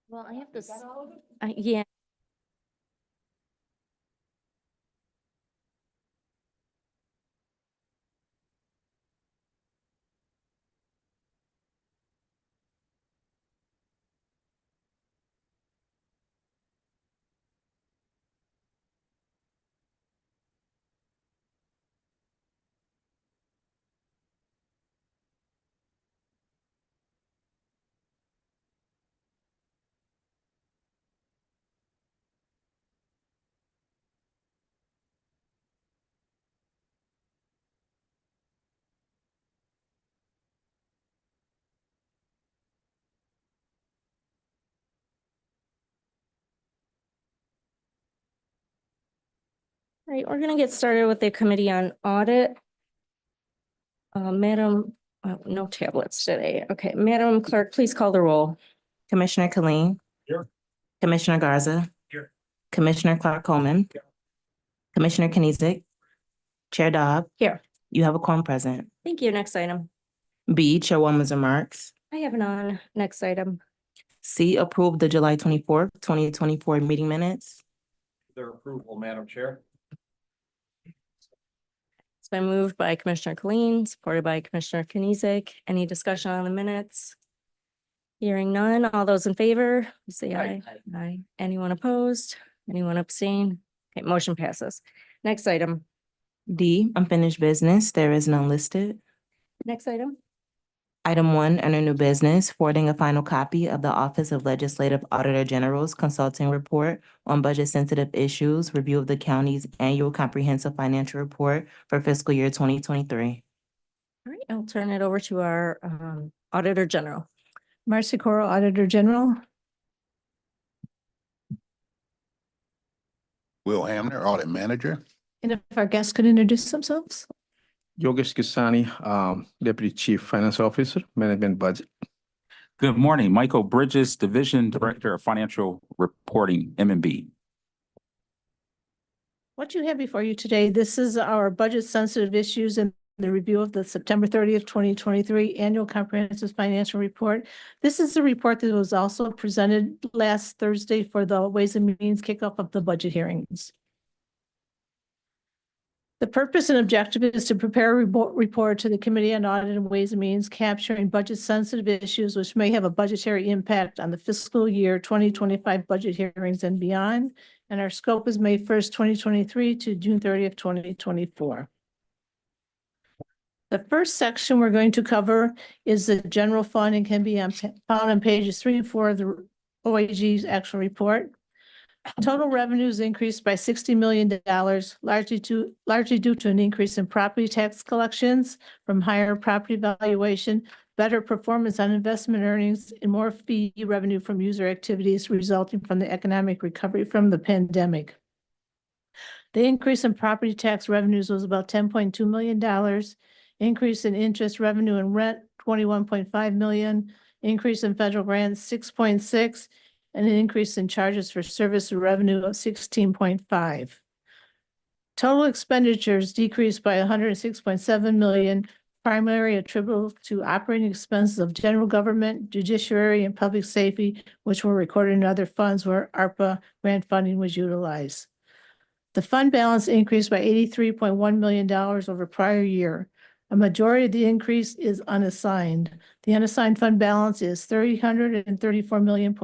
Well, I have this, yeah. All right, we're gonna get started with the Committee on Audit. Madam, no tablets today. Okay, Madam Clerk, please call the roll. Commissioner Killeen. Here. Commissioner Garza. Here. Commissioner Clark Coleman. Here. Commissioner Kenizik. Chair Dobb. Here. You have a quorum present. Thank you. Next item. B, Chairwoman's remarks. I have none. Next item. C, approve the July 24th, 2024 meeting minutes. Their approval, Madam Chair. It's been moved by Commissioner Colleen, supported by Commissioner Kenizik. Any discussion on the minutes? Hearing none. All those in favor, say aye. Aye. Anyone opposed? Anyone abstain? Okay, motion passes. Next item. D, unfinished business. There is none listed. Next item. Item 1, under new business, forwarding a final copy of the Office of Legislative Auditor General's Consulting Report on Budget-Sensitive Issues, review of the county's annual comprehensive financial report for fiscal year 2023. All right, I'll turn it over to our Auditor General. Marcy Coro, Auditor General. Will Hamner, Audit Manager. And if our guests could introduce themselves. Yogesh Kisani, Deputy Chief Finance Officer, Management Budget. Good morning, Michael Bridges, Division Director of Financial Reporting, M&B. What you have before you today, this is our budget sensitive issues and the review of the September 30th, 2023 Annual Comprehensive Financial Report. This is the report that was also presented last Thursday for the Ways and Means kickoff of the budget hearings. The purpose and objective is to prepare a report to the Committee on Audit and Ways and Means capturing budget-sensitive issues which may have a budgetary impact on the fiscal year 2025 budget hearings and beyond. And our scope is May 1st, 2023 to June 30th, 2024. The first section we're going to cover is the general fund and can be found on pages 3 and 4 of the OAG's actual report. Total revenues increased by $60 million, largely due to an increase in property tax collections from higher property valuation, better performance on investment earnings, and more fee revenue from user activities resulting from the economic recovery from the pandemic. The increase in property tax revenues was about $10.2 million, increase in interest revenue and rent, $21.5 million, increase in federal grants, $6.6, and an increase in charges for service revenue of 16.5. Total expenditures decreased by 106.7 million, primarily attributable to operating expenses of general government, judiciary, and public safety, which were recorded in other funds where ARPA grant funding was utilized. The fund balance increased by $83.1 million over prior year. A majority of the increase is unassigned. The unassigned fund balance is $334.8 million.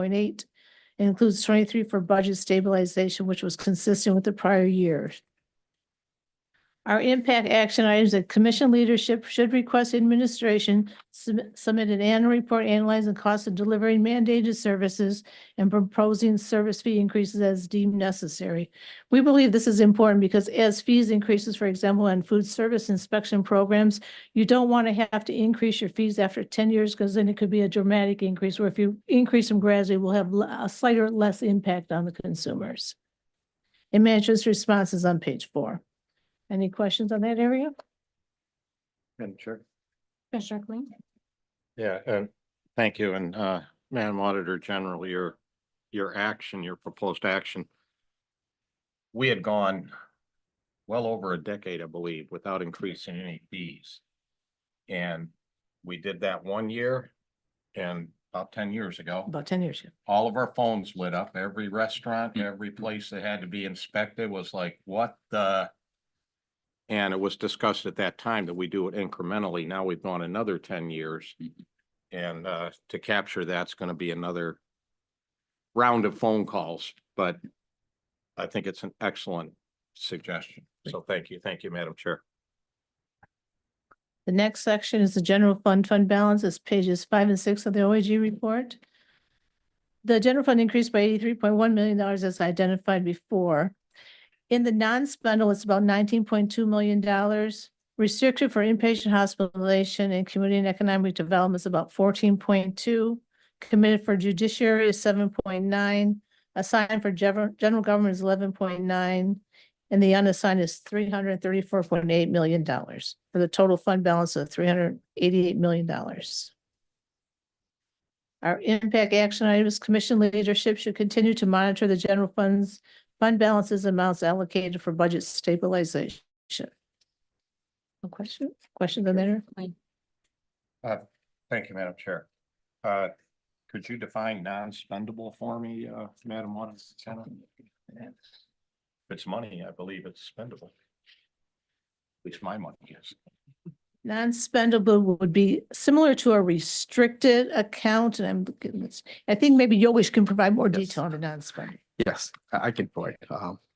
It includes 23 for budget stabilization, which was consistent with the prior years. Our impact action items that commission leadership should request administration submit an annual report analyzing costs of delivering mandated services and proposing service fee increases as deemed necessary. We believe this is important because as fees increases, for example, on food service inspection programs, you don't want to have to increase your fees after 10 years because then it could be a dramatic increase, where if you increase them gradually, will have a slighter, less impact on the consumers. And management's response is on page 4. Any questions on that area? Madam Chair. Commissioner Colleen? Yeah, and thank you. And Madam Auditor General, your proposed action. We had gone well over a decade, I believe, without increasing any fees. And we did that one year. And about 10 years ago. about 10 years ago. All of our phones lit up, every restaurant, every place that had to be inspected was like, what the? And it was discussed at that time that we do it incrementally. Now we've gone another 10 years. And to capture that's gonna be another round of phone calls, but I think it's an excellent suggestion. So thank you, Madam Chair. The next section is the general fund balance. It's pages 5 and 6 of the OAG report. The general fund increased by $83.1 million as identified before. In the non-spendable, it's about $19.2 million. Restricted for inpatient hospitalization and community and economic development is about 14.2. Committed for judiciary is 7.9. Assigned for general government is 11.9. And the unassigned is $334.8 million for the total fund balance of $388 million. Our impact action items, commission leadership should continue to monitor the general fund balances amounts allocated for budget stabilization. No questions on that? Thank you, Madam Chair. Could you define non-spendable for me, Madam Auditor General? If it's money, I believe it's spendable. At least my money is. Non-spendable would be similar to a restricted account, and I'm looking at this. I think maybe Yogesh can provide more Yes. detail on the non-spendable. Yes, I can provide.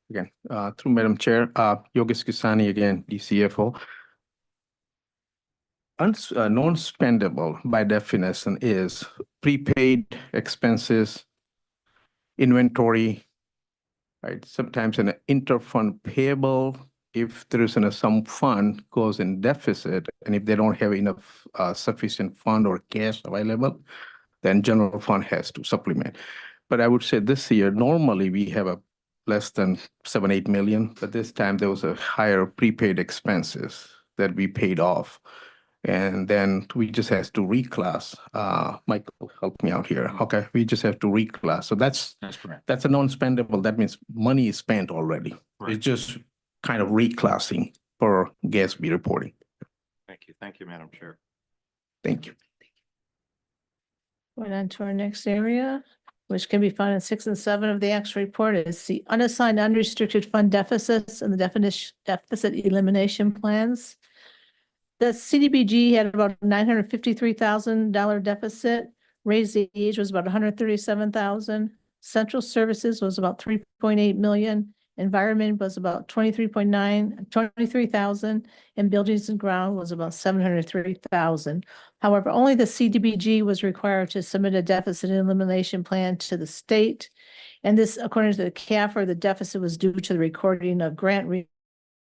Again, through Madam Chair, Yogesh Kisani again, the CFO. Non-spendable by definition is prepaid expenses, inventory, right? Sometimes an interfund payable, if there is some fund goes in deficit, and if they don't have enough sufficient fund or cash available, then general fund has to supplement. But I would say this year, normally we have a less than 7-8 million, but this time there was a higher prepaid expenses that we paid off. And then we just have to reclass. Michael, help me out here. Okay, we just have to reclass. So that's correct. that's a non-spendable. That means money is spent already. Right. It's just kind of reclassing for GASB reporting. Thank you, Madam Chair. Thank you. Going on to our next area, which can be found in 6 and 7 of the actual report, is the unassigned unrestricted fund deficits and the deficit elimination plans. The CDBG had about $953,000 deficit. Raise the age was about $137,000. Central services was about $3.8 million. Environment was about $23,000, and buildings and ground was about $703,000. However, only the CDBG was required to submit a deficit elimination plan to the state. And this, according to the CAFR, the deficit was due to the recording of grant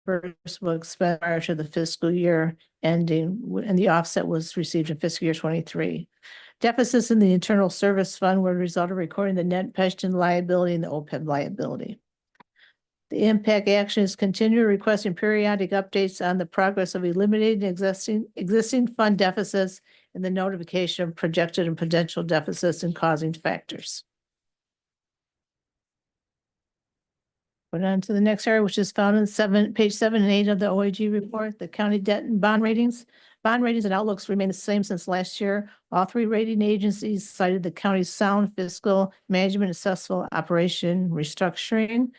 reimbursable expense prior to the fiscal year ending, and the offset was received in fiscal year 23. Deficits in the internal service fund were a result of recording the net pension liability and the OPEB liability. The impact action is continue requesting periodic updates on the progress of eliminating existing fund deficits and the notification of projected and potential deficits and causing factors. Going on to the next area, which is found in page 7 and 8 of the OAG report, the county debt and bond ratings. Bond ratings and outlooks remain the same since last year. All 3 rating agencies cited the county's sound fiscal management and successful operation restructuring.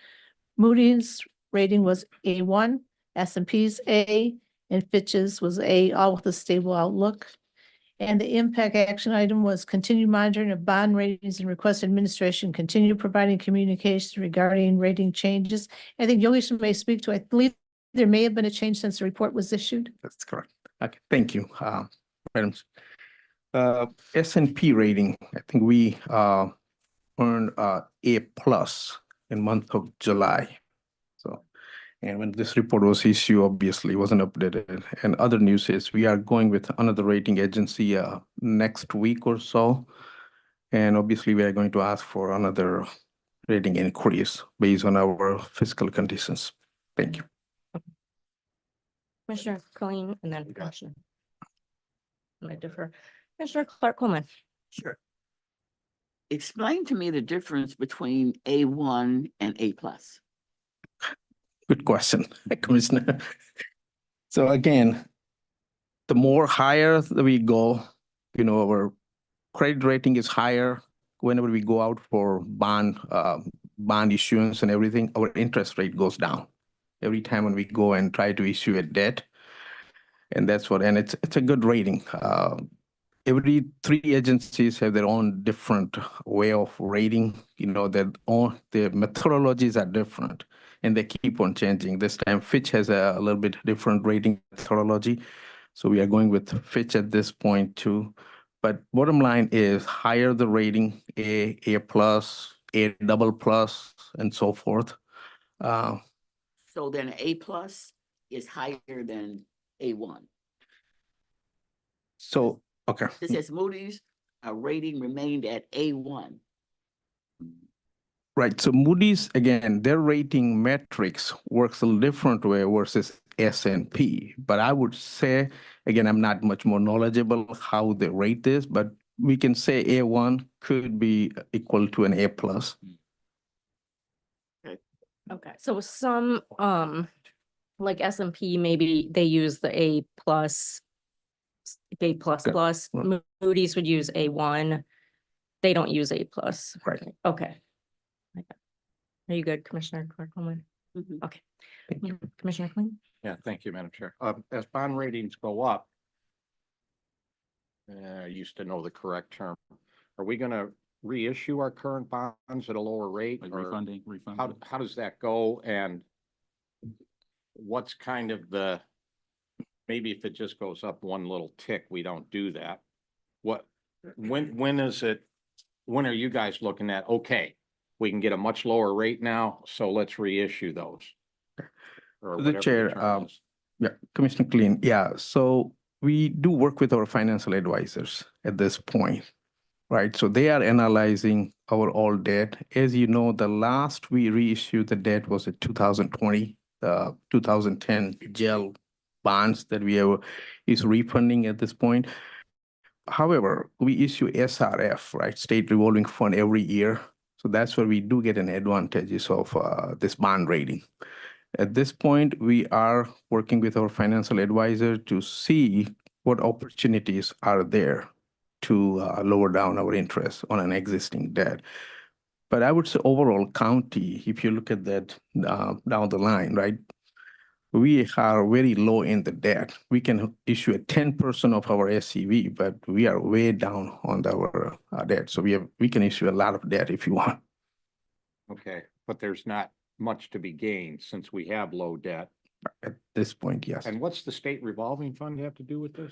Moody's rating was A1, S&P's A, and Fitch's was A, all with a stable outlook. And the impact action item was continued monitoring of bond ratings and request administration continue providing communication regarding rating changes. I think Yogesh may speak to, I believe there may have been a change since the report was issued. That's correct. Okay, thank you, Madam. S&P rating, I think we earned A+ in month of July. So, and when this report was issued, obviously it wasn't updated. And other news is we are going with another rating agency next week or so. And obviously we are going to ask for another rating increase based on our fiscal conditions. Thank you. Commissioner Colleen and then Commissioner. I defer. Commissioner Clark Coleman. Sure. Explain to me the difference between A1 and A+. Good question, Commissioner. So again, the more higher that we go, our credit rating is higher. Whenever we go out for bond issuance and everything, our interest rate goes down. Every time when we go and try to issue a debt. And that's what, and it's a good rating. Every three agencies have their own different way of rating, their methodologies are different and they keep on changing. This time Fitch has a little bit different rating methodology. So we are going with Fitch at this point too. But bottom line is higher the rating, A plus, A double plus, and so forth. So then A plus is higher than A1. So, okay. It says Moody's rating remained at A1. Right. So Moody's, again, their rating metrics works a little different way versus S&P. But I would say, again, I'm not much more knowledgeable how they rate this, but we can say A1 could be equal to an A plus. Okay, so some, like S&P, maybe they use the A plus, Okay. plus. Well- Moody's would use A1. They don't use A plus. Right. Okay. Are you good, Commissioner Clark-Holman? Mhm. Okay. Commissioner Clean? Yeah, thank you, Madam Chair. As bond ratings go up, I used to know the correct term. Are we gonna reissue our current bonds at a lower rate? Like or refunding. How does that go? And what's kind of maybe if it just goes up one little tick, we don't do that. When are you guys looking at, okay, we can get a much lower rate now, so let's reissue those? Or To the whatever chair, term is. Yeah, Commissioner Clean. Yeah, so we do work with our financial advisors at this point, right? So they are analyzing our all debt. As you know, the last we reissued the debt was in 2020, 2010 gel bonds that we have is refunding at this point. However, we issue SRF, right, state revolving fund every year. So that's where we do get an advantages of this bond rating. At this point, we are working with our financial advisor to see what opportunities are there to lower down our interest on an existing debt. But I would say overall county, if you look at that down the line, right, we are very low in the debt. We can issue a 10% of our SCV, but we are way down on our debt. So we can issue a lot of debt if you want. Okay, but there's not much to be gained since we have low debt. At this point, yes. And what's the state revolving fund have to do with this?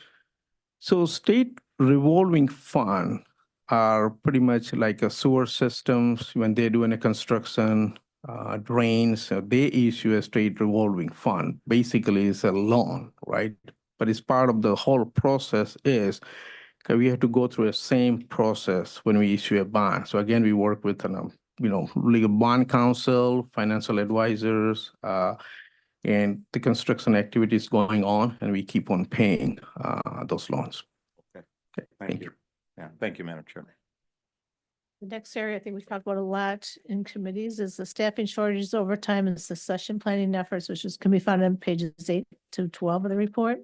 So state revolving fund are pretty much like a sewer systems when they're doing a construction, drains, so they issue a state revolving fund. Basically, it's a loan, right? But it's part of the whole process is we have to go through the same process when we issue a bond. So again, we work with legal bond counsel, financial advisors, and the construction activities going on, and we keep on paying those loans. Okay. Okay, Thank you. Yeah, thank you, Madam Chair. The next area I think we've talked about a lot in committees is the staffing shortages, overtime, and succession planning efforts, can be found on pages 8 to 12 of the report.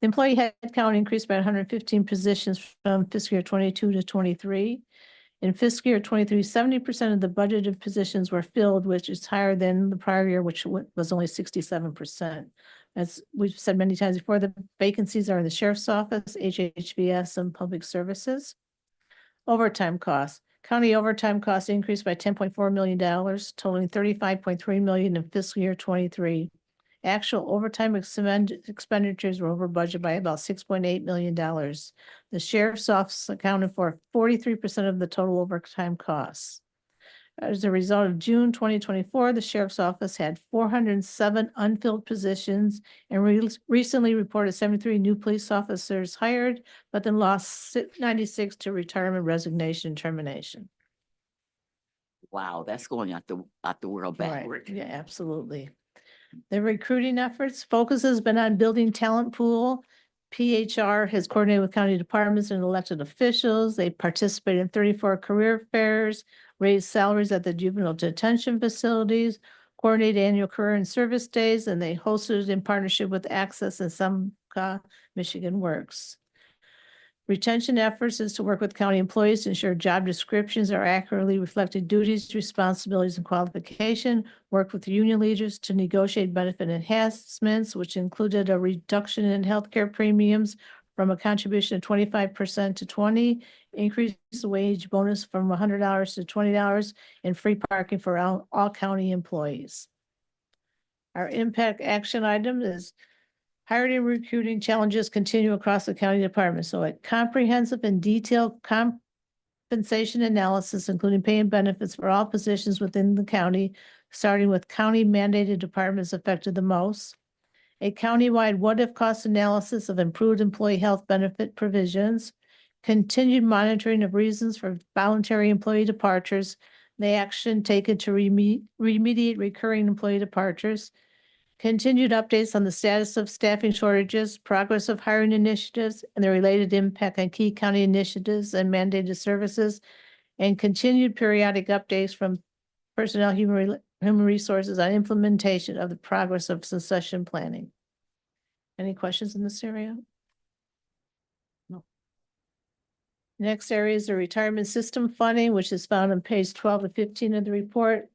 The employee headcount increased by 115 positions from fiscal year 22 to 23. In fiscal year 23, 70% of the budgeted positions were filled, which is higher than the prior year, which was only 67%. As we've said many times before, the vacancies are in the sheriff's office, HHVS, and public services. Overtime costs. County overtime costs increased by $10.4 million, totaling $35.3 million in fiscal year 23. Actual overtime expenditures were over budget by about $6.8 million. The sheriff's office accounted for 43% of the total overtime costs. As a result of June 2024, the sheriff's office had 407 unfilled positions and recently reported 73 new police officers hired, but then lost 96 to retirement, resignation, and termination. Wow, that's going out the world Right. backward. Yeah, absolutely. The recruiting efforts focus has been on building talent pool. PHR has coordinated with county departments and elected officials. They participated in 34 career fairs, raised salaries at the juvenile detention facilities, coordinated annual career and service days, and they hosted in partnership with Access and some Michigan Works. Retention efforts is to work with county employees to ensure job descriptions are accurately reflecting duties, responsibilities, and qualification. Work with union leaders to negotiate benefit enhancements, which included a reduction in healthcare premiums from a contribution of 25% to 20%, increase the wage bonus from $100 to $20, and free parking for all county employees. Our impact action item is hiring and recruiting challenges continue across the county department. So a comprehensive and detailed compensation analysis, including pay and benefits for all positions within the county, starting with county mandated departments affected the most. A countywide what-if cost analysis of improved employee health benefit provisions. Continued monitoring of reasons for voluntary employee departures. The action taken to remediate recurring employee departures. Continued updates on the status of staffing shortages, progress of hiring initiatives, and the related impact on key county initiatives and mandated services, and continued periodic updates from personnel human resources on implementation of the progress of succession planning. Any questions in this area? No. Next area is the retirement system funding, which is found on page 12 to 15 of the report.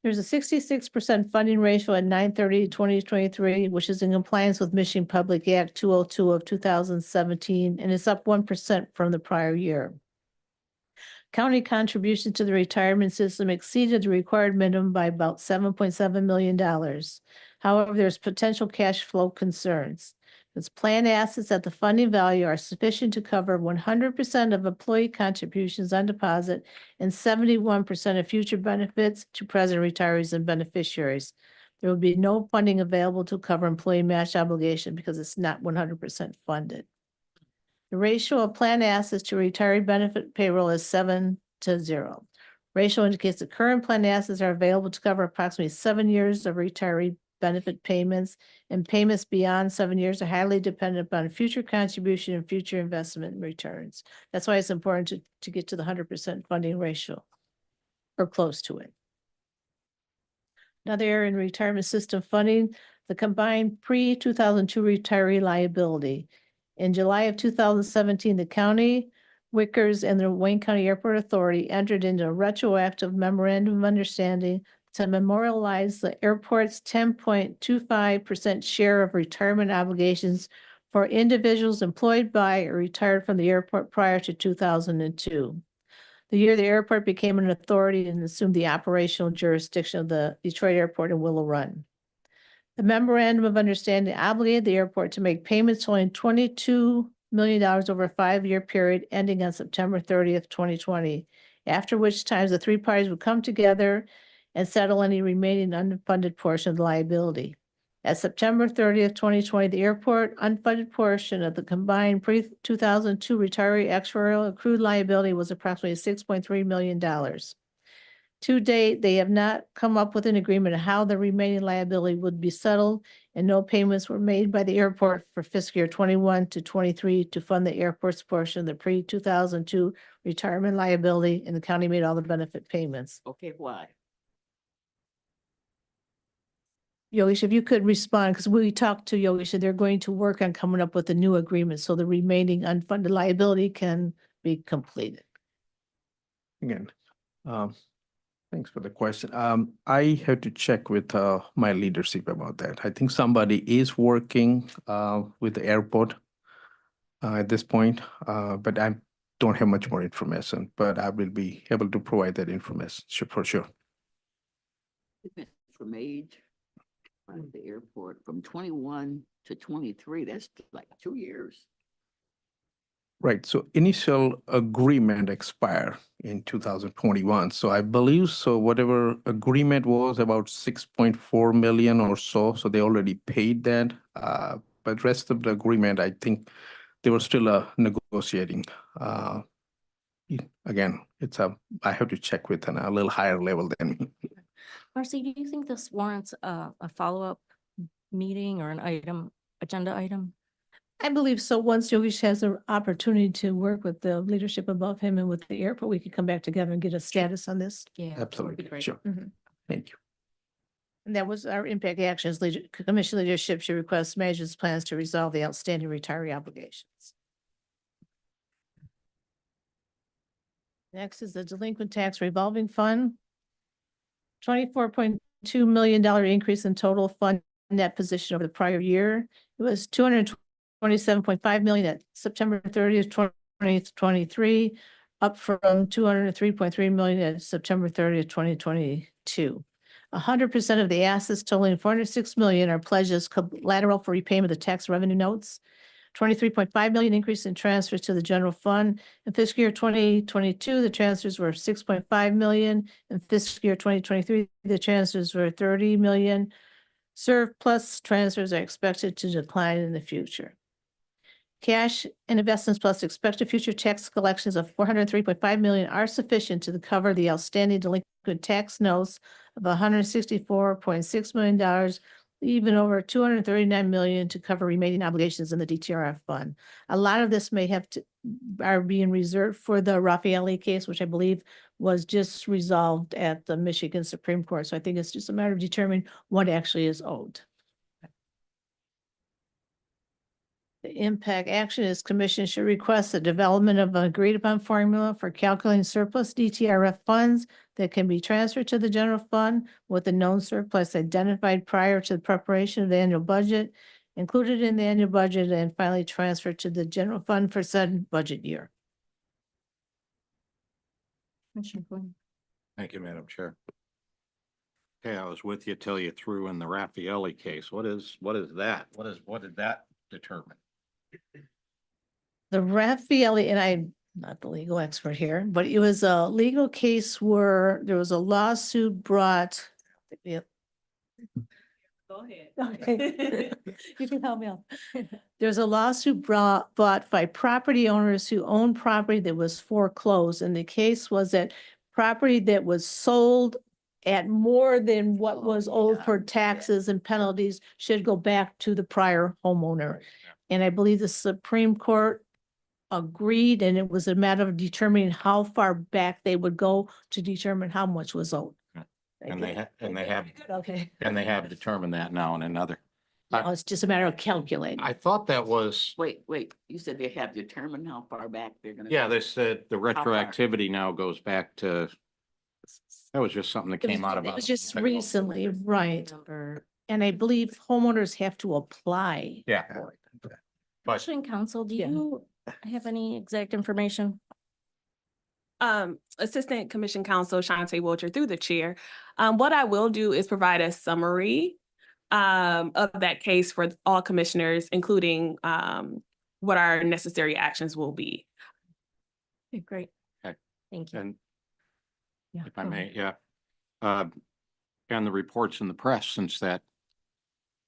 There's a 66% funding ratio at 9/30/2023, which is in compliance with Michigan Public Act 202 of 2017, and it's up 1% from the prior year. County contribution to the retirement system exceeded the required minimum by about $7.7 million. However, there's potential cash flow concerns. Its planned assets at the funding value are sufficient to cover 100% of employee contributions on deposit and 71% of future benefits to present retirees and beneficiaries. There will be no funding available to cover employee match obligation because it's not 100% funded. The ratio of planned assets to retiree benefit payroll is 7-0. Ratio indicates the current planned assets are available to cover approximately 7 years of retiree benefit payments, and payments beyond 7 years are highly dependent upon future contribution and future investment returns. That's why it's important to get to the 100% funding ratio or close to it. Another area in retirement system funding, the combined pre-2002 retiree liability. In July of 2017, the county, Wickers, and the Wayne County Airport Authority entered into a retroactive memorandum of understanding to memorialize the airport's 10.25% share of retirement obligations for individuals employed by or retired from the airport prior to 2002. The year the airport became an authority and assumed the operational jurisdiction of the Detroit Airport and Willow Run. The memorandum of understanding obligated the airport to make payments totaling $22 million over a 5-year period ending on September 30th, 2020, after which times the three parties would come together and settle any remaining unfunded portion of the liability. At September 30th, 2020, the airport unfunded portion of the combined pre-2002 retiree actuarial accrued liability was approximately $6.3 million. To date, they have not come up with an agreement on how the remaining liability would be settled, and no payments were made by the airport for fiscal year 21 to 23 to fund the airport's portion of the pre-2002 retirement liability, and the county made all the benefit payments. Okay, why? Yogesh, if you could respond, because we talked to Yogesh, and they're going to work on coming up with a new agreement so the remaining unfunded liability can be completed. Again, thanks for the question. I have to check with my leadership about that. I think somebody is working with the airport at this point, but I don't have much more information, but I will be able to provide that information for sure. From age at the airport from 21 to 23, that's like 2 years. Right, so initial agreement expired in 2021. So I believe so whatever agreement was about 6.4 million or so. So they already paid that. But rest of the agreement, I think they were still negotiating. Again, I have to check with a little higher level than me. Marcy, do you think this warrants a follow-up meeting or an agenda item? I believe so. Once Yogesh has an opportunity to work with the leadership above him and with the airport, we could come back together and get a status on this. Yeah. that would be Absolutely, great. sure. Mhm. Thank you. And that was our impact actions. Commission leadership should request measures plans to resolve the outstanding retiree obligations. Next is the delinquent tax revolving fund. $24.2 million increase in total fund net position over the prior year. It was $227.5 million at September 30th, 2023, up from $203.3 million at September 30th, 2022. 100% of the assets totaling $406 million are pledges collateral for repayment of the tax revenue notes. $23.5 million increase in transfers to the general fund. In fiscal year 2022, the transfers were $6.5 million. In fiscal year 2023, the transfers were $30 million. Surplus transfers are expected to decline in the future. Cash and investments plus expected future tax collections of $403.5 million are sufficient to cover the outstanding delinquent tax notes of $164.6 million, even over $239 million to cover remaining obligations in the DTRF fund. A lot of this are being reserved for the Raffaele case, which I believe was just resolved at the Michigan Supreme Court. So I think it's just a matter of determining what actually is owed. The impact action is commission should request the development of an agreed upon formula for calculating surplus DTRF funds that can be transferred to the general fund with the known surplus identified prior to the preparation of the annual budget, included in the annual budget, and finally transferred to the general fund for said budget year. Thank you, Madam Chair. Okay, I was with you till you threw in the Raffaele case. What is that? What did that determine? The Raffaele, and I'm not the legal expert here, but it was a legal case where there was a lawsuit brought. Go ahead. Okay. You can help me out. There's a lawsuit brought by property owners who own property that was foreclosed. And the case was that property that was sold at more than what was owed for taxes and penalties should go back to the prior homeowner. And I believe the Supreme Court agreed, and it was a matter of determining how far back they would go to determine how much was owed. And they have Okay. determined that now in another. Now it's just a matter of calculating. I thought that was, Wait, you said they have determined how far back they're gonna. yeah, go? they said the far? retroactivity now goes back to, that was just something that came out of. It was just recently, right? And I believe homeowners have to apply. Yeah. But Question, council, do Yeah. you have any exact information? Assistant Commission Counsel Shantae Wilcher through the chair. What I will do is provide a summary of that case for all commissioners, including what our necessary actions will be. Okay, great. Okay. Thank you. and Yeah, if I go may, ahead. yeah. And the reports in the press since that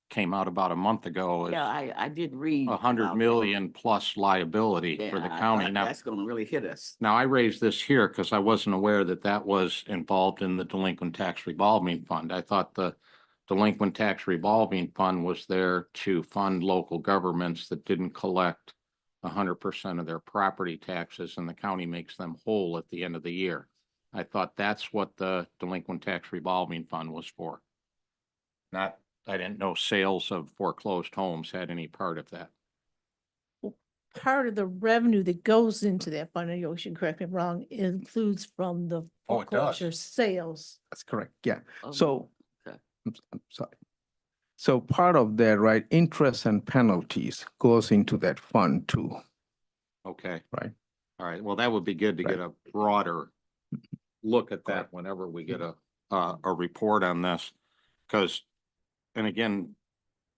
came out about a month ago is Yeah, I did read. 100 about that. million plus liability for the Yeah, I county. thought Now, that's gonna really hit us. now I raised this here because I wasn't aware that that was involved in the delinquent tax revolving fund. I thought the delinquent tax revolving fund was there to fund local governments that didn't collect 100% of their property taxes, and the county makes them whole at the end of the year. I thought that's what the delinquent tax revolving fund was for. Not, I didn't know sales of foreclosed homes had any part of that. Part of the revenue that goes into that fund, and you should correct me if I'm wrong, includes from the Oh, it does. foreclosure sales. That's correct. Yeah. Oh, So, okay. I'm sorry. So part of that, right, interest and penalties goes into that fund too, Okay. right? All right. Well, that would be good to get a broader look at that Correct. whenever we get a report on this. Because, and again,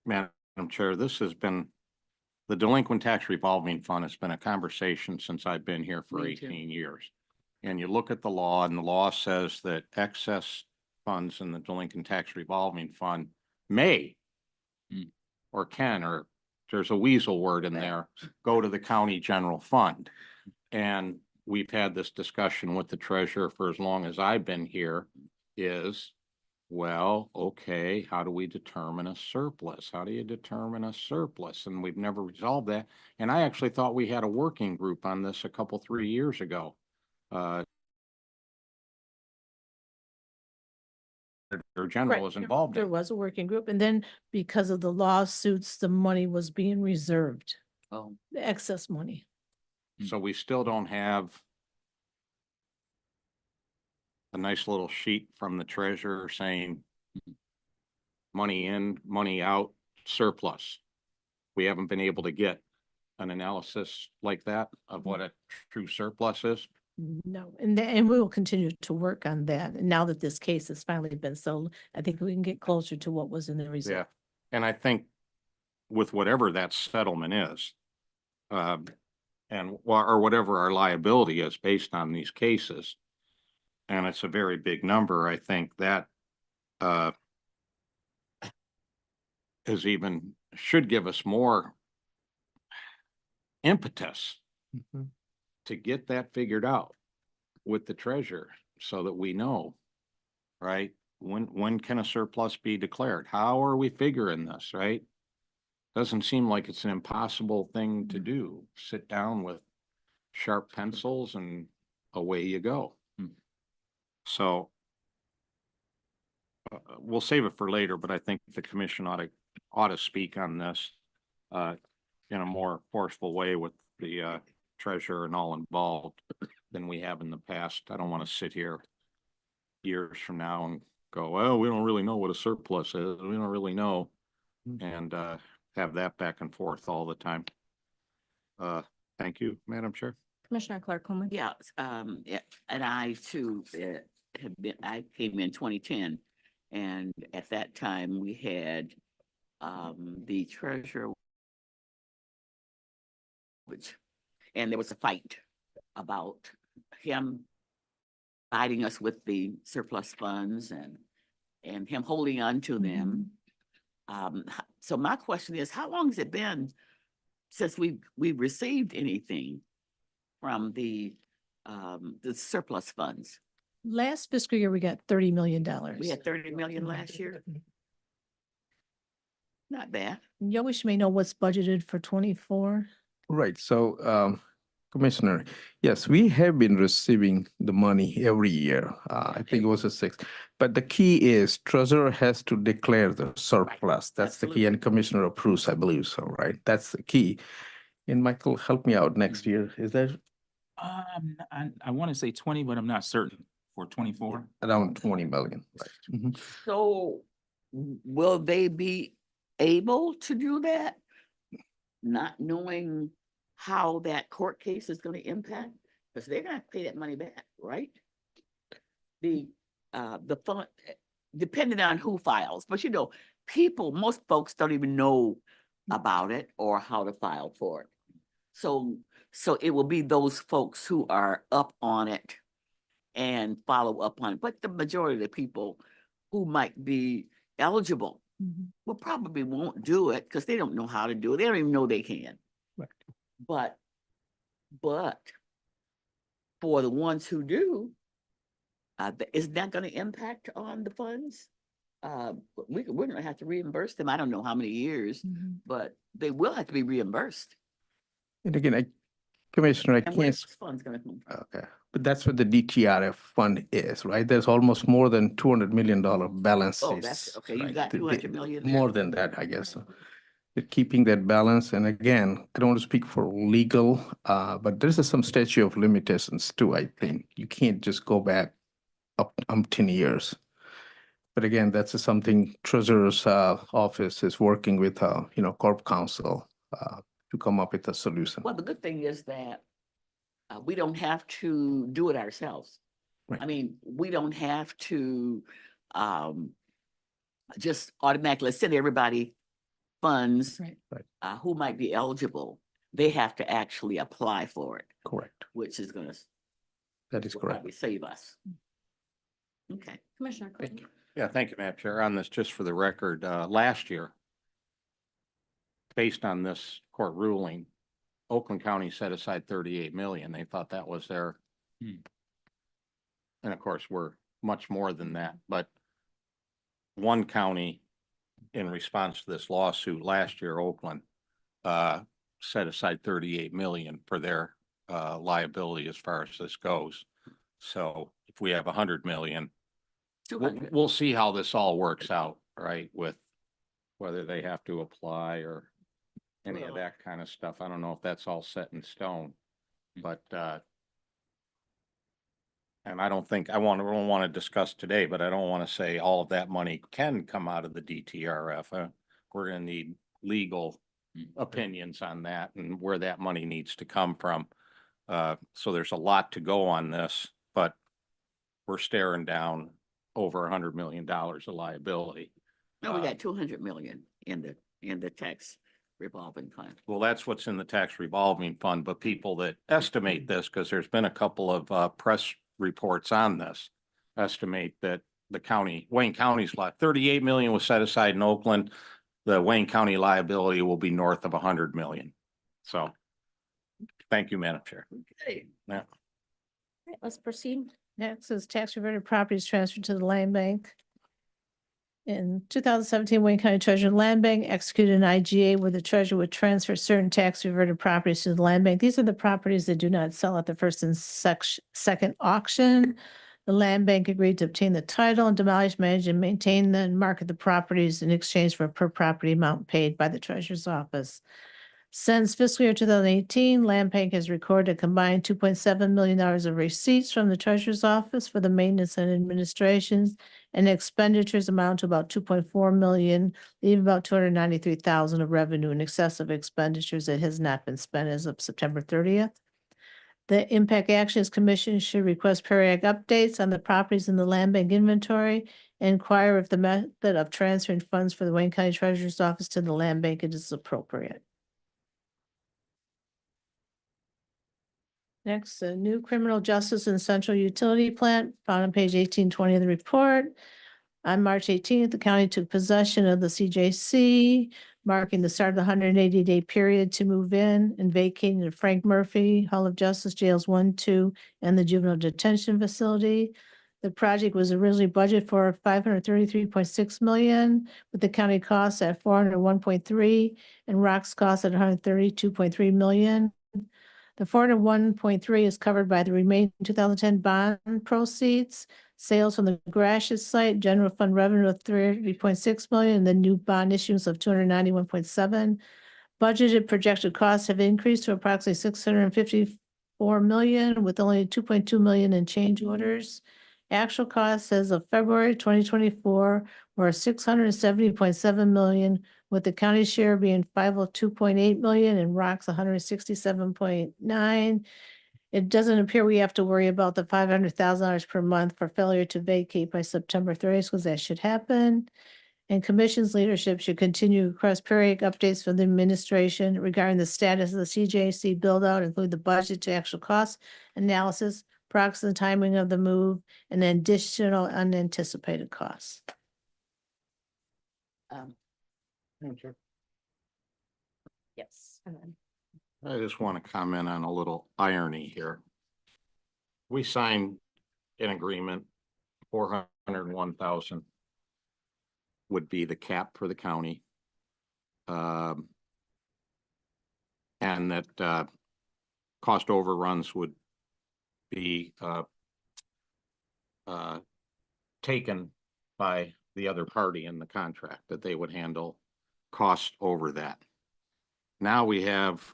Madam Chair, this has been, the delinquent tax revolving fund has been a conversation since I've been here for Me too. 18 years. And you look at the law, and the law says that excess funds in the delinquent tax revolving fund may or can, or there's a weasel word in there, go to the county general fund. And we've had this discussion with the treasurer for as long as I've been here is, well, okay, how do we determine a surplus? How do you determine a surplus? And we've never resolved that. And I actually thought we had a working group on this 3 years ago. Their general Right. was involved There in. was a working group, and then because of the lawsuits, the money was being reserved, Oh, the excess money. So we still don't have nice little sheet from the treasurer saying money in, money out, surplus. We haven't been able to get an analysis like that of what a true surplus is. No, and we will continue to work on that. And now that this case has finally been sold, I think we can get closer to what was in the Yeah. reserve. And I think with whatever that settlement is, or whatever our liability is based on these cases, and it's a very big number, I think that should give us more impetus to get that figured out with the treasurer so that we know, right? When can a surplus be declared? How are we figuring this, right? Doesn't seem like it's an impossible thing to do. Sit down with sharp pencils and away you go. So we'll save it for later, but I think the commission ought to speak on this in a more forceful way with the treasurer and all involved than we have in the past. I don't want to sit here years from now and go, well, we don't really know what a surplus is. We don't really know. And have that back and forth all the time. Thank you, Madam Chair. Commissioner Clark Coleman. Yeah, yeah, and I too I came in 2010, and at that time we had the treasurer, and there was a fight about him providing us with the surplus funds and him holding on to them. So my question is, how long has it been since we've received anything from the surplus funds? Last fiscal year, we got $30 million. We had 30 million last year. Not bad. You wish may know what's budgeted for 24. Right, so Commissioner, yes, we have been receiving the money every year. I think it was a 6. But the key is treasurer has to declare the surplus. That's the key, and Commissioner approves, I believe so, right? That's the key. And Michael, help me out next year. Is that I want to say 20, but I'm not certain for 24. around 20 million? Right. Mhm. So will they be able to do that? Not knowing how that court case is going to impact, because they're going to pay that money back, right? The fund, depending on who files, but you know, most folks don't even know about it or how to file for it. So it will be those folks who are up on it and follow up on it. But the majority of the people who might be eligible will probably won't do it because they don't know how to do it. They don't even know they can. Right. But for the ones who do, is that going to impact on the funds? We're going to have to reimburse them. I don't know how many years, but they will have to be reimbursed. And again, Commissioner, I And where's can't, this fund's going to come from? okay, but that's what the DTRF fund is, right? There's almost more than $200 million balances. Oh, that's okay. You right? got 200 million there. More than that, I guess. They're keeping that balance. And again, I don't want to speak for legal, but there's some statute of limitations too, I think. You can't just go back up 10 years. But again, that's something Treasurer's office is working with, Corp Counsel to come up with a solution. Well, the good thing is that we don't have to do it ourselves. Right. I mean, we don't have to just automatically send everybody funds Right. who might be eligible. They have to actually apply for it, Correct. which is going to That is correct. probably save us. Okay. Commissioner Clayton. Yeah, thank you, Madam Chair. On this, just for the record, last year, based on this court ruling, Oakland County set aside 38 million. They thought that was their. And of course, we're much more than that, but one county in response to this lawsuit last year, Oakland, set aside 38 million for their liability as far as this goes. So if we have 100 million, 200. we'll see how this all works out, right? With whether they have to apply or any of Well- that kind of stuff. I don't know if that's all set in stone, but And I don't think, I don't want to discuss today, but I don't want to say all of that money can come out of the DTRF. We're gonna need legal opinions on that and where that money needs to come from. So there's a lot to go on this, but we're staring down over $100 million of liability. No, we got 200 million in the tax revolving fund. Well, that's what's in the tax revolving fund, but people that estimate this, because there's been a couple of press reports on this, estimate that the county, Wayne County's 38 million was set aside in Oakland. The Wayne County liability will be north of 100 million. So, thank you, Madam Chair. Okay. Yeah. All right, let's proceed. Next is tax reverted properties transferred to the land bank. In 2017, Wayne County Treasurer Land Bank executed an IGA where the treasurer would transfer certain tax reverted properties to the land bank. These are the properties that do not sell at the first and second auction. The land bank agreed to obtain the title and demolish, manage, and maintain and market the properties in exchange for a per property amount paid by the treasurer's office. Since fiscal year 2018, Land Bank has recorded a combined $2.7 million of receipts from the treasurer's office for the maintenance and administrations, and expenditures amount to about 2.4 million, leaving about 293,000 of revenue in excess of expenditures that has not been spent as of September 30th. The Impact Actions Commission should request periodic updates on the properties in the land bank inventory and inquire if the method of transferring funds for the Wayne County Treasurer's Office to the land bank is appropriate. Next, a new criminal justice and central utility plant found on page 1820 of the report. On March 18th, the county took possession of the CJC, marking the start of the 180-day period to move in and vacating the Frank Murphy Hall of Justice Jails 1, 2, and the juvenile detention facility. The project was originally budgeted for $533.6 million, with the county costs at $401.3 and Rock's costs at $132.3 million. The 401.3 is covered by the remaining 2010 bond proceeds, sales from the Gratiot site, general fund revenue of $30.6 million, and the new bond issuance of $291.7. Budgeted projected costs have increased to approximately $654 million, with only $2.2 million in change orders. Actual costs as of February 2024 were $670.7 million, with the county share being $502.8 million and Rock's $167.9. It doesn't appear we have to worry about the $500,000 per month for failure to vacate by September 30th, because that should happen. And commission's leadership should continue to request periodic updates from the administration regarding the status of the CJC build out, include the budget to actual cost analysis, progress and timing of the move, and additional unanticipated costs. Yes. And then I just want to comment on a little irony here. We signed an agreement, 401,000 would be the cap for the county. And that cost overruns would be taken by the other party in the contract, that they would handle cost over that. Now we have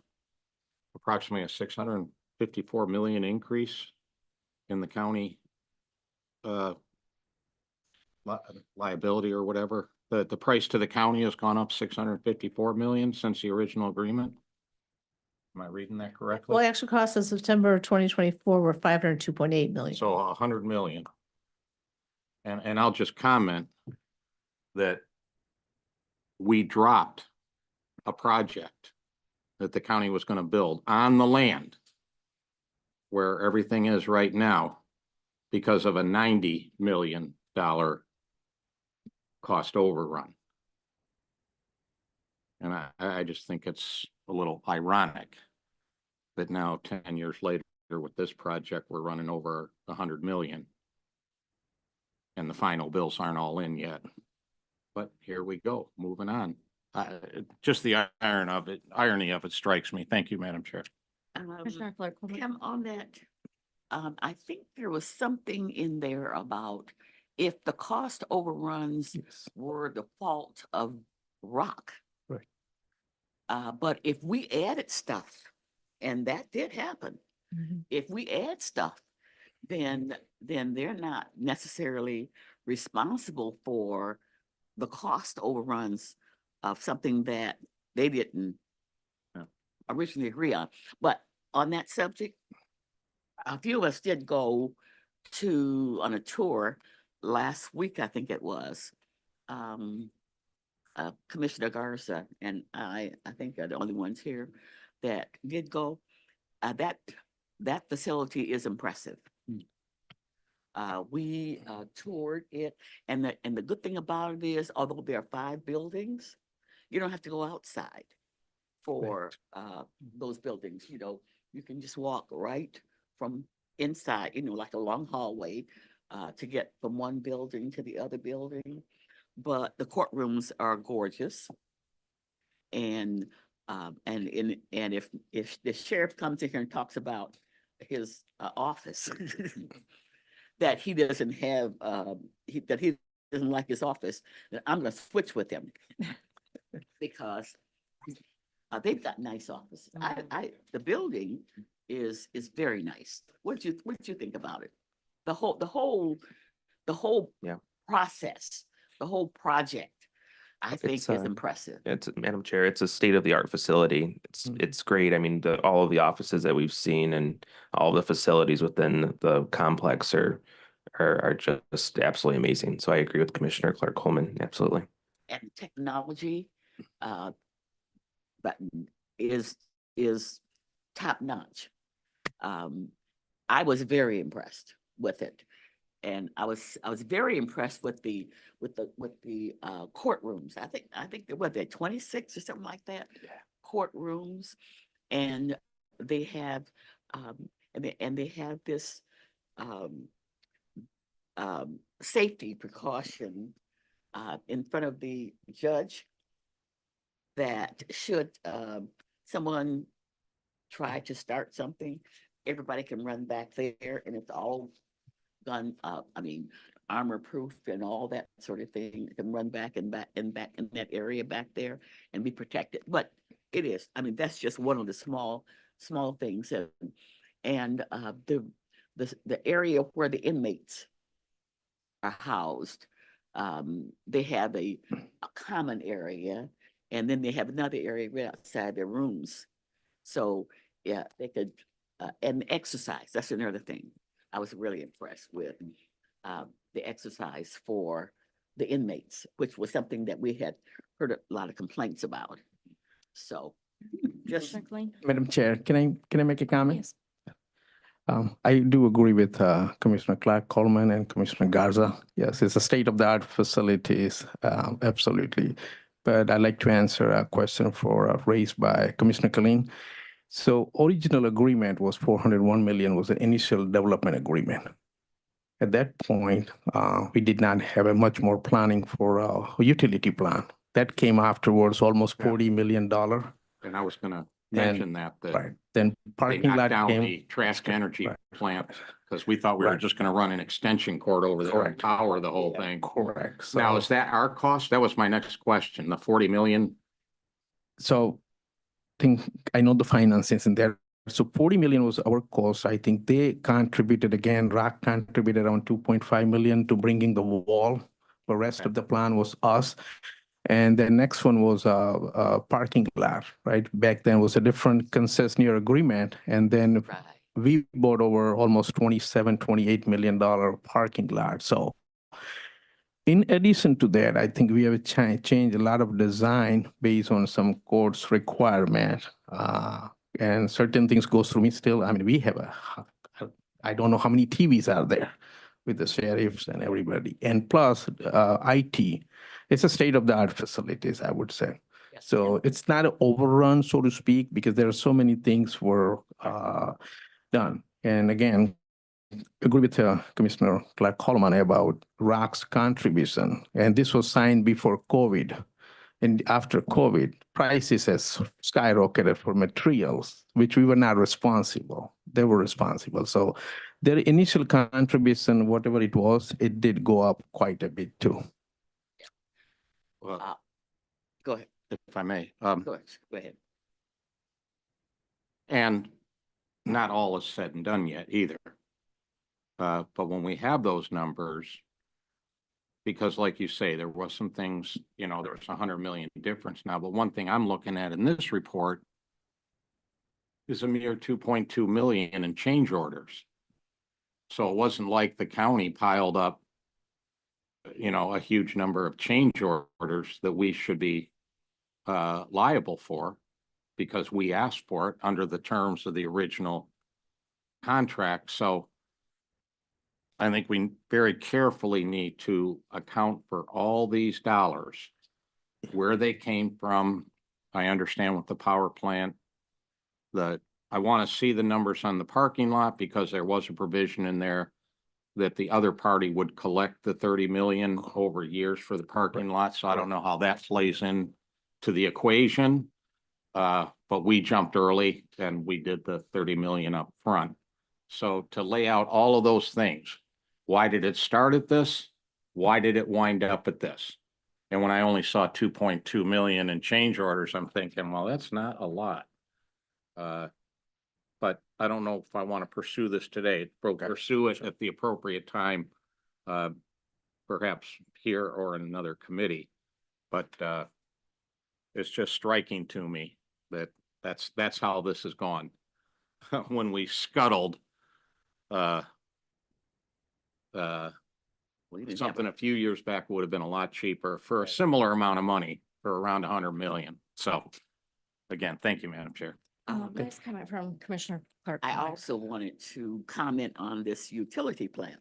approximately a 654 million increase in the county liability or whatever. The price to the county has gone up 654 million since the original agreement. Am I reading that correctly? Well, actual costs of September 2024 were $502.8 million. So 100 million. And I'll just comment that we dropped a project that the county was going to build on the land where everything is right now because of a $90 million cost overrun. And I just think it's a little ironic that now 10 years later with this project, we're running over 100 million. And the final bills aren't all in yet. But here we go, moving on. Just the irony of it strikes me. Thank you, Madam Chair. Commissioner Clark. Kim, on that, I think there was something in there about if the cost overruns Yes. were the fault of Rock. Right. But if we added stuff, and that did happen, Mhm. if we add stuff, then they're not necessarily responsible for the cost overruns of something that they didn't originally agree on. But on that subject, a few of us did go on a tour last week, I think it was. Commissioner Garza and I think are the only ones here that did go. That facility is impressive. We toured it, and the good thing about it is, although there are 5 buildings, you don't have to go outside for those buildings. You know, you can just walk right from inside, you know, like a long hallway to get from one building to the other building. But the courtrooms are gorgeous. And if the sheriff comes in here and talks about his office, that he doesn't have, that he doesn't like his office, then I'm gonna switch with him. Because they've got nice offices. The building is very nice. What did you think about it? The whole Yeah. process, the whole project, I think It's, is impressive. It's, Madam Chair, it's a state-of-the-art facility. It's great. I mean, all of the offices that we've seen and all the facilities within the complex are just absolutely amazing. So I agree with Commissioner Clark Coleman, absolutely. And technology, but is top notch. I was very impressed with it. And I was very impressed with the courtrooms. I think there were 26 or something like that. Yeah. Courtrooms, and they have and they have this safety precaution in front of the judge that should someone try to start something, everybody can run back there, and it's all gun, armor proof and all that sort of thing. It can run back in that area back there and be protected. But it is, that's just one of the small things. And the area where the inmates are housed, they have a common area, and then they have another area right outside their rooms. So yeah, they could, and exercise, that's another thing. I was really impressed with the exercise for the inmates, which was something that we had heard a lot of complaints about. So just, Commissioner Clean? Madam Chair, can I make a comment? Yes. I do agree with Commissioner Clark Coleman and Commissioner Garza. Yes, it's a state-of-the-art facilities, absolutely. But I'd like to answer a question raised by Commissioner Colleen. So original agreement was 401 million was the initial development agreement. At that point, we did not have a much more planning for a utility plan. That came afterwards, almost $40 million. And I was gonna mention that Right. Then they parking knocked lot down came. the Trask Energy Right. plant because we thought we were Right. just gonna run an extension cord over there and Correct. power the whole thing. Correct. Now, So- is that our cost? That was my next question, the 40 million? So I know the finances in there. So 40 million was our cost. I think they contributed again, ROC contributed around 2.5 million to bringing the wall. The rest Okay. of the plan was us. And the next one was a parking lot, right? Back then was a different concessionaire agreement. And then right. we bought over almost $28 million parking lot. So in addition to that, I think we have changed a lot of design based on some court's requirement. And certain things go through me still. We have I don't know how many TVs are there with the sheriffs and everybody. And plus IT, it's a state-of-the-art facilities, I would say. Yes. So it's not an overrun, so to speak, because there are so many things were done. And again, agree with Commissioner Clark Coleman about ROC's contribution. And this was signed before COVID. And after COVID, prices has skyrocketed for materials, which we were not responsible. They were responsible. So their initial contribution, whatever it was, it did go up quite a bit too. Well, Go ahead. if I may, Go ahead. and not all is said and done yet either. But when we have those numbers, because like you say, there was some things, you know, there was 100 million difference now, but one thing I'm looking at in this report is a mere 2.2 million in change orders. So it wasn't like the county piled up, you know, a huge number of change orders that we should be liable for because we asked for it under the terms of the original contract. So I think we very carefully need to account for all these dollars, where they came from. I understand with the power plant, I want to see the numbers on the parking lot because there was a provision in there that the other party would collect the 30 million over years for the parking lot. So I don't know how that plays in to the equation. But we jumped early and we did the 30 million up front. So to lay out all of those things, why did it start at this? Why did it wind up at this? And when I only saw 2.2 million in change orders, I'm thinking, well, that's not a lot. But I don't know if I want to pursue this today. Pursue it at the appropriate time, perhaps here or in another committee. But it's just striking to me that that's how this has gone. When we scuttled something a few years back would have been a lot cheaper for a similar amount of money for around 100 million. So again, thank you, Madam Chair. Nice comment from Commissioner Clark. I also wanted to comment on this utility plant.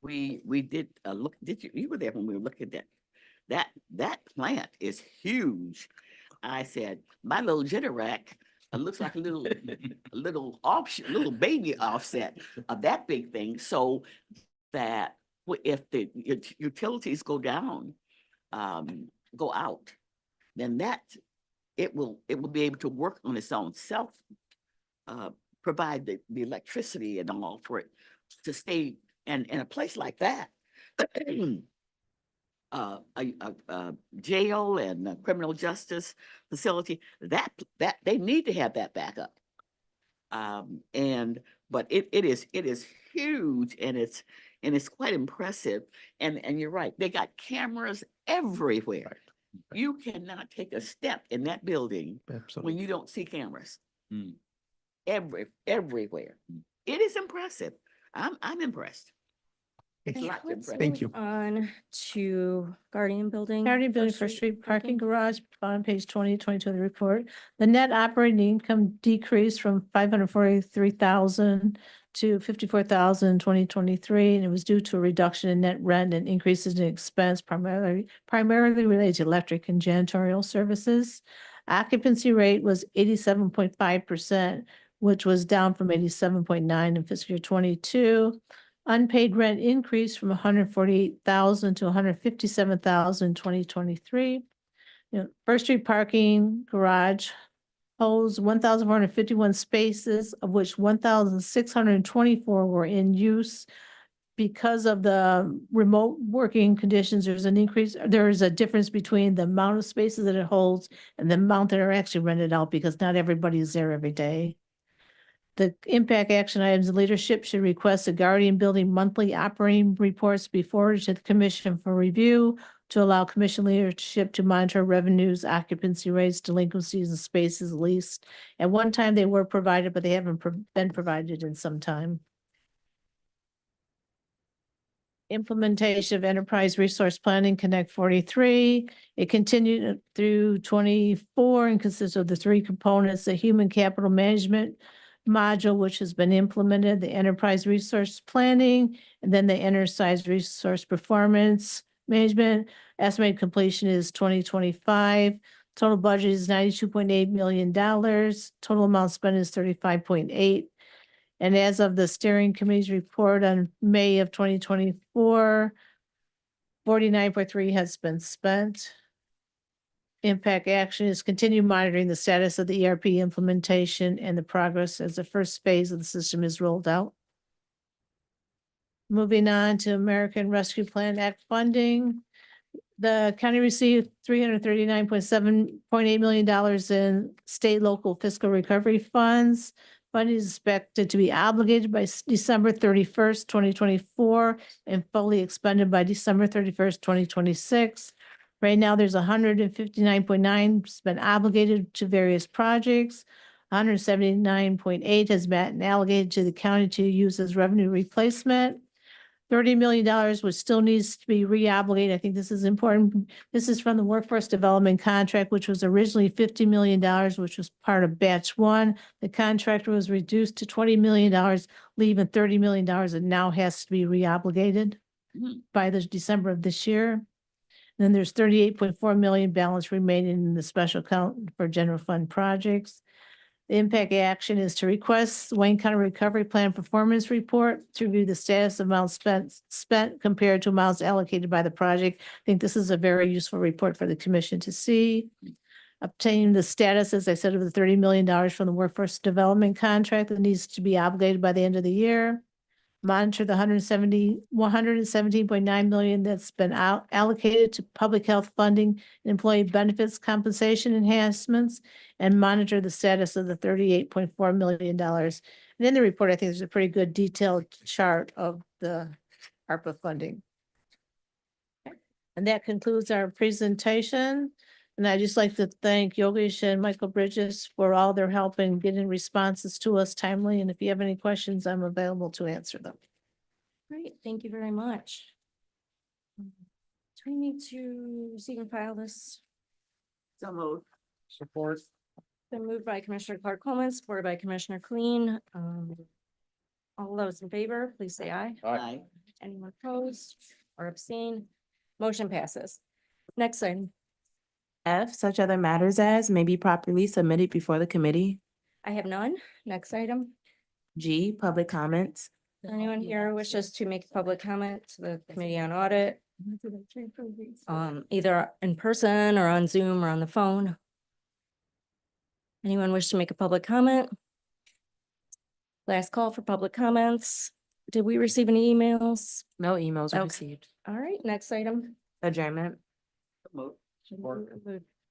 We did look, you were there when we were looking at that plant is huge. I said, my little Generac looks like a little option, little baby offset of that big thing. So that if the utilities go down, go out, then it will be able to work on its own self, provide the electricity and all for it to stay. And in a place like that, a jail and a criminal justice facility, that they need to have that backup. But it is huge and it's quite impressive. And you're right, they got cameras everywhere. You cannot take a step in that building when you don't see cameras. Everywhere. It is impressive. I'm impressed. It's Okay, lots of let's impressive. Thank move you. on to Guardian Building. Guardian Building First Street Parking Garage on page 22 of the report. The net operating income decreased from 543,000 to 54,000 in 2023, and it was due to a reduction in net rent and increases in expense primarily related to electric and janitorial services. Occupancy rate was 87.5%, which was down from 87.9% in fiscal year 22. Unpaid rent increased from 148,000 to 157,000 in 2023. First Street Parking Garage holds 1,451 spaces, of which 1,624 were in use. Because of the remote working conditions, there is a difference between the amount of spaces that it holds and the amount that are actually rented out because not everybody is there every day. The impact action items, leadership should request the Guardian Building monthly operating reports be forwarded to the commission for review to allow commission leadership to monitor revenues, occupancy rates, delinquencies, and spaces leased. At one time they were provided, but they haven't been provided in some time. Implementation of Enterprise Resource Planning Connect 43. It continued through 24 and consists of the three components: the human capital management module, which has been implemented, the enterprise resource planning, and then the enterprise resource performance management. Estimated completion is 2025. Total budget is $92.8 million. Total amount spent is 35.8. And as of the steering committee's report on May of 2024, 49.3 has been spent. Impact action is continue monitoring the status of the ERP implementation and the progress as the first phase of the system is rolled out. Moving on to American Rescue Plan Act funding. The county received $339.8 million in state local fiscal recovery funds. Funding is expected to be obligated by December 31st, 2024, and fully expended by December 31st, 2026. Right now, there's 159.9 been obligated to various projects. 179.8 has been allocated to the county to use as revenue replacement. $30 million, which still needs to be re-obligated. I think this is important. This is from the workforce development contract, which was originally $50 million, which was part of batch one. The contract was reduced to $20 million, leaving $30 million that now has to be re-obligated by the December of this year. Then there's 38.4 million balance remaining in the special account for general fund projects. The impact action is to request Wayne County Recovery Plan Performance Report to review the status of amounts spent compared to amounts allocated by the project. I think this is a very useful report for the commission to see. Obtain the status, as I said, of the $30 million from the workforce development contract that needs to be obligated by the end of the year. Monitor the 117.9 million that's been allocated to public health funding, and employee benefits compensation enhancements, and monitor the status of the $38.4 million. And in the report, I think there's a pretty good detailed chart of the ARPA funding. And that concludes our presentation. And I'd just like to thank Yogesh and Michael Bridges for all their help in getting responses to us timely. And if you have any questions, I'm available to answer them. Great, thank you very much. Do we need to receive and file this? So moved. Support. Been moved by Commissioner Clark Coleman, supported by Commissioner Clean. All those in favor, please say aye. Aye. Anyone opposed or abstain? Motion passes. Next item. F, such other matters as may be properly submitted before the committee. I have none. Next item. G, public comments. Anyone here wishes to make a public comment to the Committee on Audit? Either in person or on Zoom or on the phone? Anyone wish to make a public comment? Last call for public comments. Did we receive any emails? No emails were Okay. received. All right, next item. Adjournment.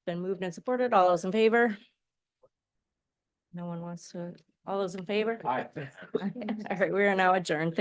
Been moved and supported. All those in favor? No one wants to, all those in favor? Aye. All right, we are now adjourned.